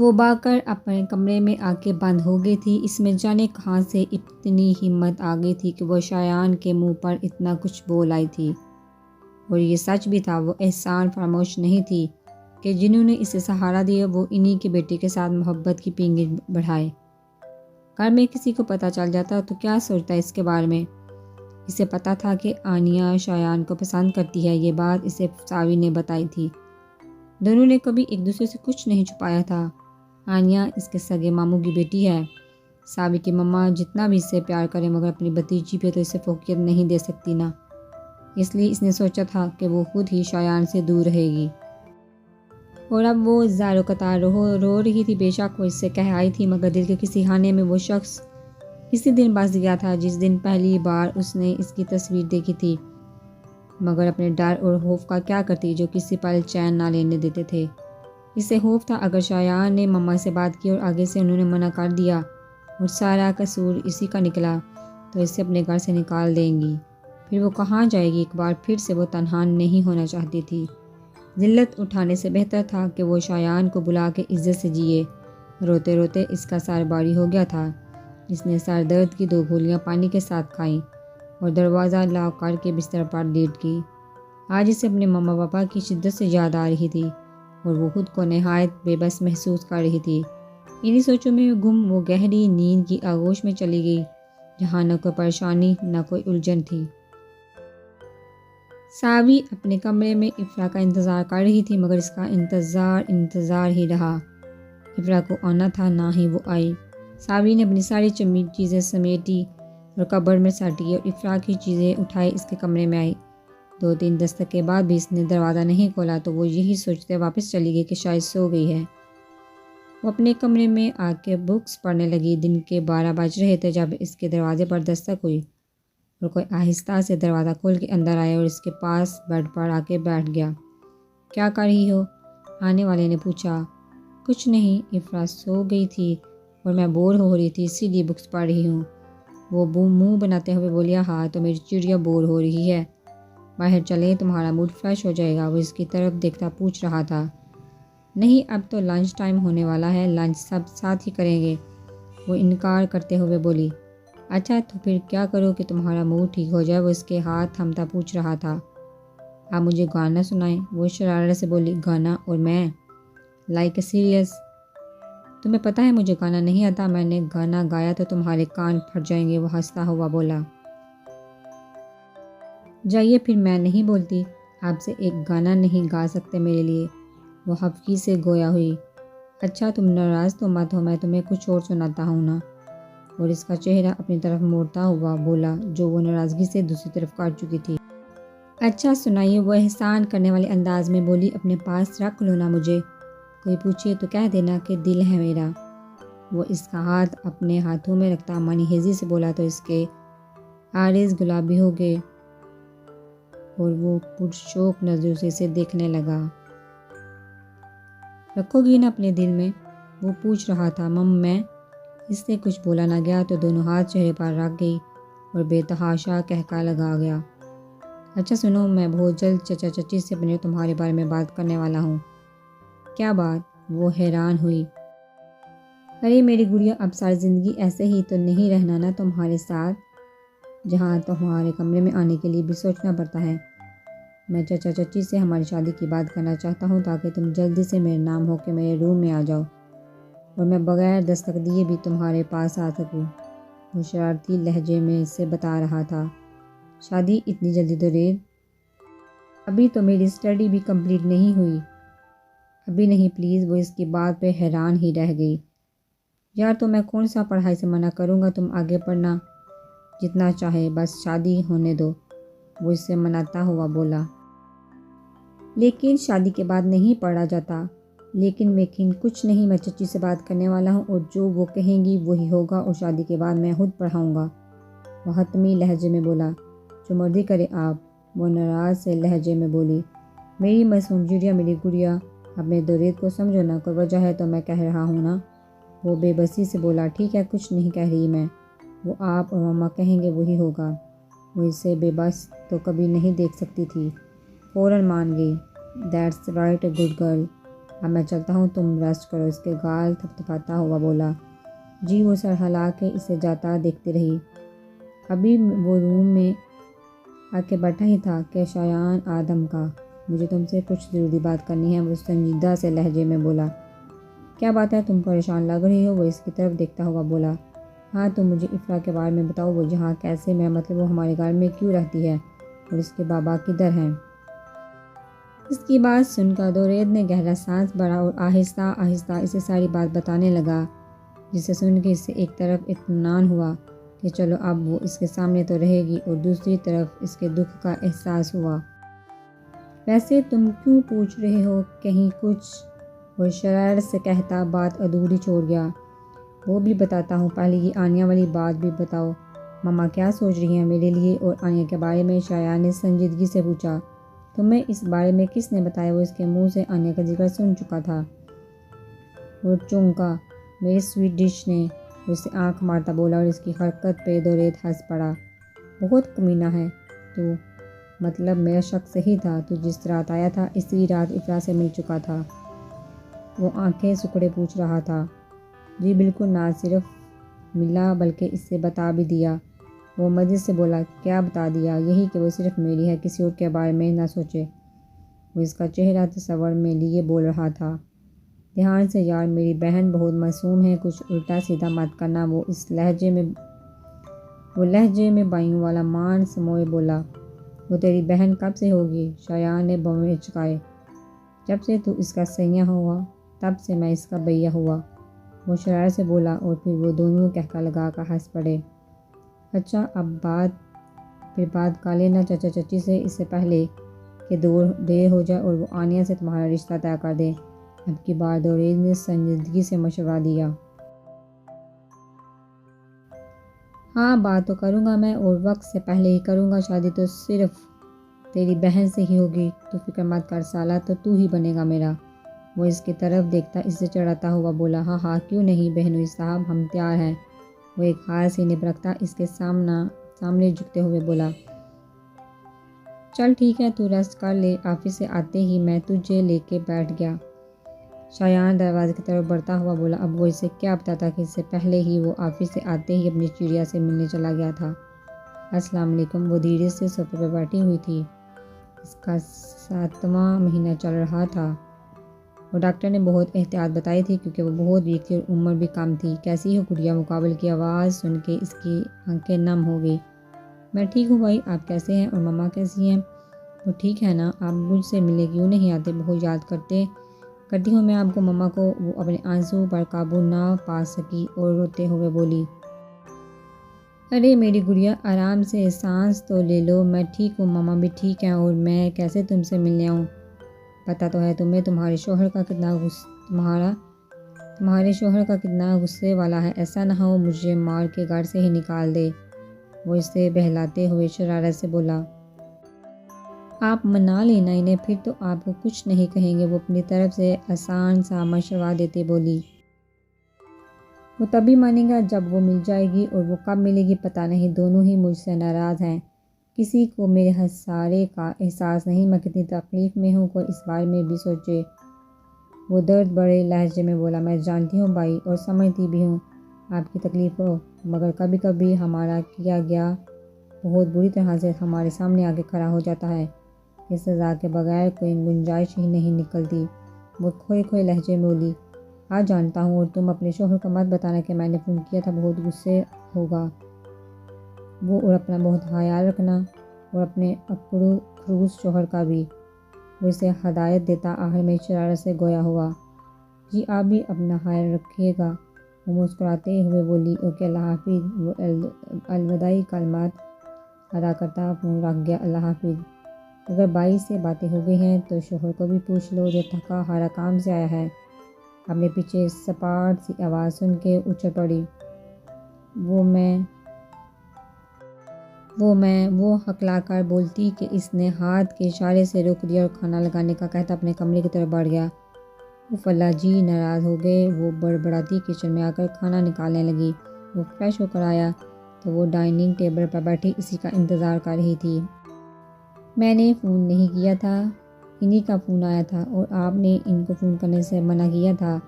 وہ با کر اپنے کمرے میں آ کے بند ہو گئی تھی۔ اس میں جانے کہاں سے اتنی ہمت آ گئی تھی کہ وہ شایان کے منہ پر اتنا کچھ بول آئی تھی۔ اور یہ سچ بھی تھا، وہ احسان فراموش نہیں تھی کہ جنہوں نے اسے سہارا دیا وہ انہی کے بیٹے کے ساتھ محبت کی پینگیں بڑھائے۔ گھر میں کسی کو پتہ چل جاتا تو کیا سوچتا اس کے بارے میں؟ اسے پتہ تھا کہ آنیا شایان کو پسند کرتی ہے، یہ بات اسے ساوی نے بتائی تھی۔ دونوں نے کبھی ایک دوسرے سے کچھ نہیں چھپایا تھا۔ آنیا اس کے سگے ماموں کی بیٹی ہے۔ ساوی کی ماما جتنا بھی اسے پیار کرے مگر اپنی بھتیجی پہ تو اسے فوقیت نہیں دے سکتی نا، اس لیے اس نے سوچا تھا کہ وہ خود ہی شایان سے دور رہے گی۔ اور اب وہ زارو قطار رو رہی تھی۔ بے شک وہ اس سے کہہ آئی تھی مگر دل کے کسی خانے میں وہ شخص اسی دن بس گیا تھا جس دن پہلی بار اس نے اس کی تصویر دیکھی تھی، مگر اپنے ڈر اور خوف کا کیا کرتی جو کسی پل چین نہ لینے دیتے تھے۔ اسے خوف تھا اگر شایان نے ماما سے بات کی اور آگے سے انہوں نے منع کر دیا اور سارا قصور اسی کا نکلا تو اسے اپنے گھر سے نکال دیں گی، پھر وہ کہاں جائے گی؟ ایک بار پھر سے وہ تنہا نہیں ہونا چاہتی تھی۔ ذلت اٹھانے سے بہتر تھا کہ وہ شایان کو بلا کے عزت سے جیے۔ روتے روتے اس کا سر باری ہو گیا تھا۔ اس نے سر درد کی 2 گولیاں پانی کے ساتھ کھائیں اور دروازہ لاک کر کے بستر پر لیٹ گئی۔ آج اسے اپنے ماما پاپا کی شدت سے یاد آ رہی تھی اور وہ خود کو نہایت بے بس محسوس کر رہی تھی۔ انہی سوچوں میں گم وہ گہری نیند کی آغوش میں چلی گئی جہاں نہ کوئی پریشانی نہ کوئی الجھن تھی۔ ساوی اپنے کمرے میں افرا کا انتظار کر رہی تھی مگر اس کا انتظار ہی رہا۔ افرا کو آنا تھا، نہ ہی وہ آئی۔ ساوی نے اپنی ساری چیزیں سمیٹی اور کبرڈ میں سٹی اور افرا کی چیزیں اٹھائی اس کے کمرے میں آئی۔ 2-3 دستک کے بعد بھی اس نے دروازہ نہیں کھولا تو وہ یہی سوچتے واپس چلی گئی کہ شاید سو گئی ہے۔ وہ اپنے کمرے میں آ کے بکس پڑھنے لگی۔ دن کے 12 بج رہے تھے جب اس کے دروازے پر دستک ہوئی اور کوئی آہستہ سے دروازہ کھول کے اندر آیا اور اس کے پاس بیڈ پر آ کے بیٹھ گیا۔ کیا کر رہی ہو؟ آنے والے نے پوچھا۔ کچھ نہیں، افرا سو گئی تھی اور میں بور ہو رہی تھی اسی لیے بکس پڑھ رہی ہوں۔ وہ منہ بناتے ہوئے بولیا، ہاں تو میری چڑیا بور ہو رہی ہے، باہر چلیں تمہارا موڈ فریش ہو جائے گا۔ وہ اس کی طرف دیکھتا پوچھ رہا تھا۔ نہیں، اب تو لنچ ٹائم ہونے والا ہے، لنچ سب ساتھ ہی کریں گے، وہ انکار کرتے ہوئے بولی۔ اچھا تو پھر کیا کرو کہ تمہارا موڈ ٹھیک ہو جائے؟ وہ اس کے ہاتھ تھمتا پوچھ رہا تھا۔ آپ مجھے گانا سنائیں، وہ شرارت سے بولی۔ گانا؟ اور میں لائک اے سیریس؟ تمہیں پتہ ہے مجھے گانا نہیں آتا، میں نے گانا گایا تو تمہارے کان پھٹ جائیں گے، وہ ہنستا ہوا بولا۔ جائیے پھر، میں نہیں بولتی، آپ سے ایک گانا نہیں گا سکتے میرے لیے؟ وہ خفگی سے گویا ہوئی۔ اچھا تم ناراض تو مت ہو، میں تمہیں کچھ اور سناتا ہوں نا، اور اس کا چہرہ اپنی طرف موڑتا ہوا بولا جو وہ ناراضگی سے دوسری طرف کر چکی تھی۔ اچھا سنائیے، وہ احسان کرنے والے انداز میں بولی۔ اپنے پاس رکھ لو نا مجھے، کوئی پوچھے تو کہہ دینا کہ دل ہے میرا۔ وہ اس کا ہاتھ اپنے ہاتھوں میں رکھتا مانی ہیزی سے بولا تو اس کے آریز گلابی ہو گئے اور وہ پرشوق نظروں سے اسے دیکھنے لگا۔ رکھو گی نا اپنے دل میں؟ وہ پوچھ رہا تھا۔ میں اس سے کچھ بولا نہ گیا تو دونوں ہاتھ چہرے پر رکھ گئی اور بے تحاشا کہکا لگا گیا۔ اچھا سنو، میں بہت جلد چچا چچی سے اپنے تمہارے بارے میں بات کرنے والا ہوں۔ کیا بات؟ وہ حیران ہوئی۔ ارے میری گڑیا، اب ساری زندگی ایسے ہی تو نہیں رہنا نا تمہارے ساتھ، جہاں تمہارے کمرے میں آنے کے لیے بھی سوچنا پڑتا ہے۔ میں چچا چچی سے ہماری شادی کی بات کرنا چاہتا ہوں تاکہ تم جلدی سے میرے نام ہو کے میرے روم میں آ جاؤ اور میں بغیر دستک دیے بھی تمہارے پاس آ سکوں، وہ شرارتی لہجے میں اسے بتا رہا تھا۔ شادی اتنی جلدی تو ریت، ابھی تو میری اسٹڈی بھی کمپلیٹ نہیں ہوئی۔ ابھی نہیں پلیز، وہ اس کی بات پہ حیران ہی رہ گئی۔ یار تو میں کون سا پڑھائی سے منع کروں گا، تم آگے پڑھنا جتنا چاہے، بس شادی ہونے دو، وہ اس سے مناتا ہوا بولا۔ لیکن شادی کے بعد نہیں پڑھا جاتا۔ لیکن کچھ نہیں، میں چچی سے بات کرنے والا ہوں اور جو وہ کہیں گی وہی ہوگا اور شادی کے بعد میں خود پڑھاؤں گا، وہ حتمی لہجے میں بولا۔ جو مرضی کرے آپ، وہ ناراض سے لہجے میں بولی۔ میری معصوم چڑیا، میری گڑیا، اپنے دوریت کو سمجھو نا، کوئی وجہ ہے تو میں کہہ رہا ہوں نا، وہ بے بسی سے بولا۔ ٹھیک ہے، کچھ نہیں کہہ رہی میں، وہ آپ اور ماما کہیں گے وہی ہوگا۔ وہ اسے بے بس تو کبھی نہیں دیکھ سکتی تھی، فوراً مان گئی۔ That's right, a good girl, اب میں چلتا ہوں، تم ریسٹ کرو، اس کے گال تھپتھپاتا ہوا بولا۔ جی وہ سر ہلا کے اسے جاتا دیکھتی رہی۔ ابھی وہ روم میں آ کے بیٹھا ہی تھا کہ شایان آدم کا، مجھے تم سے کچھ ضروری بات کرنی ہے، وہ سنجیدہ سے لہجے میں بولا۔ کیا بات ہے، تم پریشان لگ رہی ہو، وہ اس کی طرف دیکھتا ہوا بولا۔ ہاں تم مجھے افرا کے بارے میں بتاؤ، وہ جہاں کیسے میں مطلب وہ ہمارے گھر میں کیوں رہتی ہے اور اس کے بابا کدھر ہیں؟ اس کی بات سن کر دورید نے گہرا سانس بھرا اور آہستہ آہستہ اسے ساری بات بتانے لگا، جسے سن کے اسے ایک طرف اطمینان ہوا کہ چلو اب وہ اس کے سامنے تو رہے گی، اور دوسری طرف اس کے دکھ کا احساس ہوا۔ ویسے تم کیوں پوچھ رہے ہو، کہیں کچھ؟ وہ شرارت سے کہتا بات ادھوری چھوڑ گیا۔ وہ بھی بتاتا ہوں، پہلے یہ آنیا والی بات بھی بتاؤ، ماما کیا سوچ رہی ہیں میرے لیے اور آنیا کے بارے میں؟ شایان نے سنجیدگی سے پوچھا۔ تمہیں اس بارے میں کس نے بتایا؟ وہ اس کے منہ سے آنیا کا ذکر سن چکا تھا۔ وہ چونکا، میری سویٹ ڈش نے، وہ اسے آنکھ مارتا بولا، اور اس کی حرکت پہ دورید ہنس پڑا۔ بہت کمینہ ہے تو، مطلب میرا شک صحیح تھا، تو جس رات آیا تھا اسی رات افرا سے مل چکا تھا؟ وہ آنکھیں سکڑے پوچھ رہا تھا۔ جی بالکل، نہ صرف ملا بلکہ اس سے بتا بھی دیا، وہ مزے سے بولا۔ کیا بتا دیا؟ یہی کہ وہ صرف میری ہے، کسی اور کے بارے میں نہ سوچے۔ وہ اس کا چہرہ تصور میں لیے بول رہا تھا۔ دھیان سے یار، میری بہن بہت معصوم ہے، کچھ الٹا سیدھا مت کرنا، وہ اس لہجے میں بائیوں والا مان سموئے بولا۔ وہ تیری بہن کب سے ہوگی؟ شایان نے بھویں چکائے۔ جب سے تو اس کا سیاں ہوا تب سے میں اس کا بھیا ہوا، وہ شرارت سے بولا، اور پھر وہ دونوں کہکا لگا کر ہنس پڑے۔ اچھا اب بات کر لینا چچا چچی سے، اس سے پہلے کہ دیر ہو جائے اور وہ آنیا سے تمہارا رشتہ طے کر دے۔ اب کی بار دورید نے سنجیدگی سے مشورہ دیا۔ ہاں بات تو کروں گا میں، اور وقت سے پہلے ہی کروں گا، شادی تو صرف تیری بہن سے ہی ہوگی، تو فکر مت کر سالہ، تو ہی بنے گا میرا۔ وہ اس کی طرف دیکھتا اسے چڑھاتا ہوا بولا۔ ہاں ہاں کیوں نہیں بہنوئی صاحب، ہم تیار ہیں، وہ ایک ہاتھ سے نب رکھتا اس کے سامنے جھکتے ہوئے بولا۔ چل ٹھیک ہے، تو ریسٹ کر لے، آفس سے آتے ہی میں تجھے لے کے بیٹھ گیا۔ شایان دروازے کی طرف بڑھتا ہوا بولا۔ اب وہ اسے کیا بتاتا کہ اس سے پہلے ہی وہ آفس سے آتے ہی اپنی چڑیا سے ملنے چلا گیا تھا۔ السلام علیکم، وہ دھیرے سے صوفے پہ بیٹھی ہوئی تھی۔ اس کا 7واں مہینہ چل رہا تھا۔ وہ ڈاکٹر نے بہت احتیاط بتائی تھی کیونکہ وہ بہت ویک تھی اور عمر بھی کم تھی۔ کیسی ہو گڑیا؟ مقابل کی آواز سن کے اس کی آنکھیں نم ہو گئی۔ میں ٹھیک ہوں بھائی، آپ کیسے ہیں؟ اور ماما کیسی ہیں؟ وہ ٹھیک ہے نا؟ آپ مجھ سے ملے کیوں نہیں آتے؟ بہت یاد کرتی ہوں میں آپ کو، ماما کو۔ وہ اپنے آنسو پر قابو نہ پا سکی اور روتے ہوئے بولی۔ ارے میری گڑیا، آرام سے سانس تو لے لو، میں ٹھیک ہوں، ماما بھی ٹھیک ہیں، اور میں کیسے تم سے ملنے آؤں؟ پتہ تو ہے تمہیں تمہارے شوہر کا کتنا غصے والا ہے، ایسا نہ ہو مجھے مار کے گھر سے ہی نکال دے، وہ اسے بہلاتے ہوئے شرارت سے بولا۔ آپ منا لینا انہیں، پھر تو آپ کو کچھ نہیں کہیں گے، وہ اپنی طرف سے آسان سا مشورہ دیتے بولی۔ وہ تبھی مانے گا جب وہ مل جائے گی، اور وہ کب ملے گی پتہ نہیں، دونوں ہی مجھ سے ناراض ہیں، کسی کو میرے خسارے کا احساس نہیں، میں کتنی تکلیف میں ہوں، کوئی اس بارے میں بھی سوچے، وہ درد بڑے لہجے میں بولا۔ میں جانتی ہوں بھائی، اور سمجھتی بھی ہوں آپ کی تکلیف کو، مگر کبھی کبھی ہمارا کیا گیا بہت بری طرح سے ہمارے سامنے آ کے کھڑا ہو جاتا ہے، اس سزا کے بغیر کوئی گنجائش ہی نہیں نکلتی، وہ کھوئے لہجے میں بولی۔ ہاں جانتا ہوں، اور تم اپنے شوہر کو مت بتانا کہ میں نے فون کیا تھا، بہت غصے ہوگا وہ، اور اپنا بہت خیال رکھنا، اور اپنے اکڑو خروس شوہر کا بھی، وہ اسے ہدایت دیتا آخر میں شرارت سے گویا ہوا۔ جی آپ بھی اپنا خیال رکھیے گا، وہ مسکراتے ہوئے بولی۔ اوکے اللہ حافظ، وہ الوداعی کلمات ادا کرتا فون رکھ گیا۔ اللہ حافظ۔ اگر بھائی سے باتیں ہو گئی ہیں تو شوہر کو بھی پوچھ لو، جو تھکا ہارا کام سے آیا ہے۔ اپنے پیچھے سپاٹ سی آواز سن کے اچھل پڑی۔ وہ ہکلا کر بولتی کہ اس نے ہاتھ کے اشارے سے روک دیا اور کھانا لگانے کا کہتا اپنے کمرے کی طرف بڑھ گیا۔ اف اللہ جی ناراض ہو گئے، وہ بڑبڑاتی کچن میں آ کر کھانا نکالنے لگی۔ وہ فریش ہو کر آیا تو وہ ڈائننگ ٹیبل پر بیٹھی اسی کا انتظار کر رہی تھی۔ میں نے فون نہیں کیا تھا، انہی کا فون آیا تھا اور آپ نے ان کو فون کرنے سے منع کیا تھا،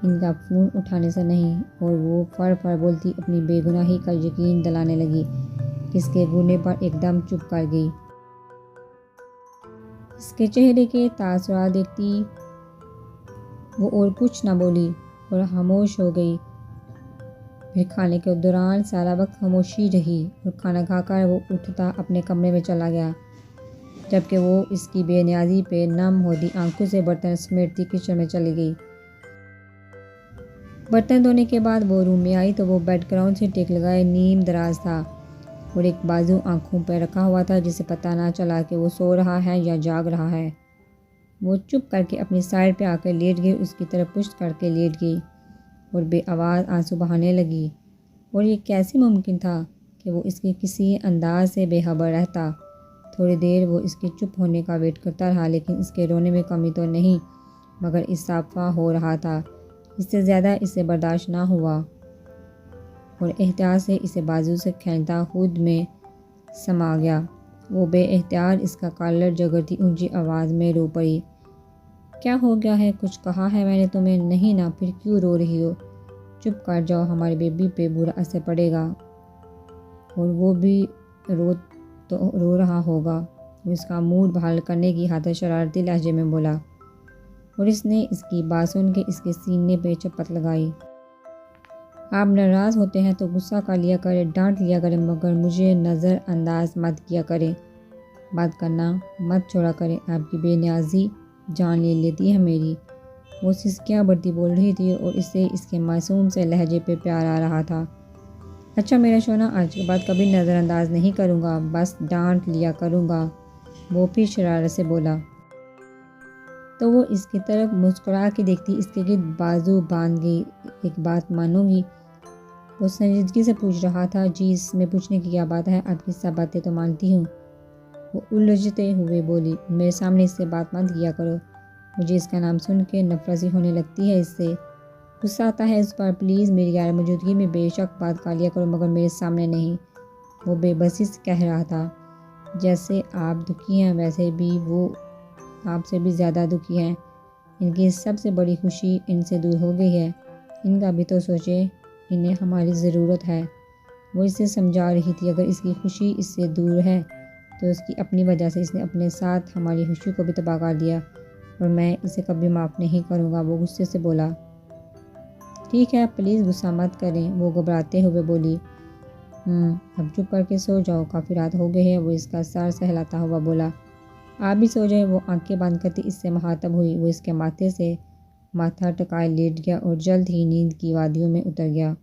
ان کا فون اٹھانے سے نہیں۔ اور وہ فر فر بولتی اپنی بے گناہی کا یقین دلانے لگی۔ اس کے بولنے پر ایک دم چپ کر گئی۔ اس کے چہرے کے تاثرات دیکھتی وہ اور کچھ نہ بولی اور خاموش ہو گئی۔ پھر کھانے کے دوران سارا وقت خاموشی رہی اور کھانا کھا کر وہ اٹھتا اپنے کمرے میں چلا گیا، جبکہ وہ اس کی بے نیازی پہ نم ہوتی آنکھوں سے برتن سمیٹتی کچن میں چلی گئی۔ برتن دھونے کے بعد وہ روم میں آئی تو وہ بیڈ گراؤنڈ سے ٹیک لگائے نیم دراز تھا اور ایک بازو آنکھوں پہ رکھا ہوا تھا جسے پتہ نہ چلا کہ وہ سو رہا ہے یا جاگ رہا ہے۔ وہ چپ کر کے اپنی سائڈ پہ آ کر لیٹ گئی، اس کی طرف پشت کر کے لیٹ گئی اور بے آواز آنسو بہانے لگی۔ اور یہ کیسے ممکن تھا کہ وہ اس کے کسی انداز سے بے خبر رہتا۔ تھوڑی دیر وہ اس کے چپ ہونے کا ویٹ کرتا رہا، لیکن اس کے رونے میں کمی تو نہیں مگر اضافہ ہو رہا تھا۔ اس سے زیادہ اسے برداشت نہ ہوا اور احتیاط سے اسے بازو سے کھینچتا خود میں سما گیا۔ وہ بے احتیاط اس کا کالر جگرتی اونچی آواز میں رو پڑی۔ کیا ہو گیا ہے؟ کچھ کہا ہے میں نے تمہیں؟ نہیں نا، پھر کیوں رو رہی ہو؟ چپ کر جاؤ، ہماری بیبی پہ برا اثر پڑے گا۔ اور وہ بھی رو رہا ہوگا۔ وہ اس کا موڈ بحال کرنے کی خاطر شرارتی لہجے میں بولا اور اس نے اس کی بات سن کے اس کے سینے پہ چپت لگائی۔ آپ ناراض ہوتے ہیں تو غصہ کر لیا کریں، ڈانٹ لیا کریں، مگر مجھے نظر انداز مت کیا کریں، بات کرنا مت چھوڑا کریں۔ آپ کی بے نیازی جان لے لیتی ہے میری۔ وہ سسکیاں بھرتی بول رہی تھی اور اسے اس کے معصوم سے لہجے پہ پیار آ رہا تھا۔ اچھا میرا سونا، آج کے بعد کبھی نظر انداز نہیں کروں گا، بس ڈانٹ لیا کروں گا، وہ پھر شرارت سے بولا۔ تو وہ اس کی طرف مسکرا کے دیکھتی اس کے گرد بازو باندھ گئی۔ ایک بات مانو گی؟ وہ سنجیدگی سے پوچھ رہا تھا۔ جی، اس میں پوچھنے کی کیا بات ہے، آپ کی سب باتیں تو مانتی ہوں۔ وہ الجھتے ہوئے بولی۔ میرے سامنے اس سے بات مت کیا کرو، مجھے اس کا نام سن کے نفرت سی ہونے لگتی ہے اس سے، غصہ آتا ہے اس پر، پلیز میری غیر موجودگی میں بے شک بات کر لیا کرو مگر میرے سامنے نہیں۔ وہ بے بسی سے کہہ رہا تھا۔ جیسے آپ دکھی ہیں ویسے بھی وہ آپ سے بھی زیادہ دکھی ہیں۔ ان کی سب سے بڑی خوشی ان سے دور ہو گئی ہے، ان کا بھی تو سوچیں، انہیں ہماری ضرورت ہے۔ وہ اسے سمجھا رہی تھی اگر اس کی خوشی اس سے دور ہے تو اس کی اپنی وجہ سے اس نے اپنے ساتھ ہماری خوشی کو بھی تباہ کر دیا اور میں اسے کبھی معاف نہیں کروں گا۔ وہ غصے سے بولا۔ ٹھیک ہے، پلیز غصہ مت کریں، وہ گھبراتے ہوئے بولی۔ اب چپ کر کے سو جاؤ، کافی رات ہو گئی ہے، وہ اس کا سر سہلاتا ہوا بولا۔ آپ بھی سو جائیں، وہ آنکھیں بند کرتی اس سے مخاطب ہوئی۔ وہ اس کے ماتھے سے ماتھا ٹکائے لیٹ گیا اور جلد ہی نیند کی وادیوں میں اتر گیا۔